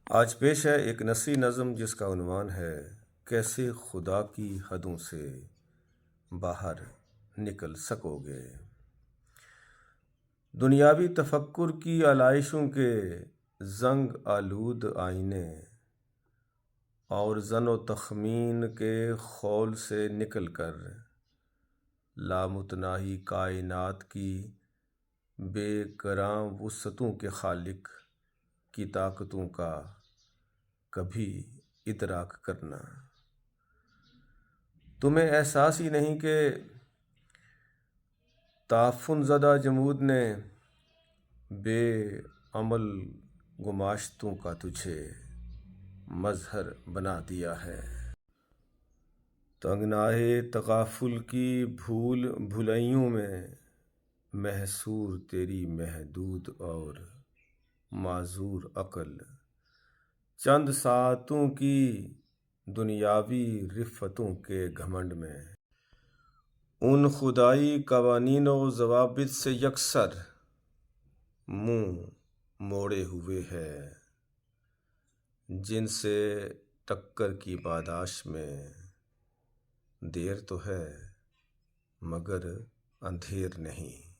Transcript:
آج پیش ہے ایک نثری نظم جس کا عنوان ہے کیسے خدا کی حدوں سے باہر نکل سکو گے۔ دنیاوی تفکر کی علائشوں کے زنگ آلود آئینے اور ظن و تخمین کے خول سے نکل کر لامتناہی کائنات کی بے کراں وسعتوں کے خالق کی طاقتوں کا کبھی ادراک کرنا۔ تمہیں احساس ہی نہیں کہ تعفن زدہ جمود نے بے عمل گماشتوں کا تجھے مظہر بنا دیا ہے۔ تنگنائے تغافل کی بھول بھلائیوں میں محصور تیری محدود اور معذور عقل چند ساعتوں کی دنیاوی رفتوں کے گھمنڈ میں ان خدائی قوانین و ضوابط سے یکسر منہ موڑے ہوئے ہے جن سے ٹکر کی پاداش میں دیر تو ہے مگر اندھیر نہیں۔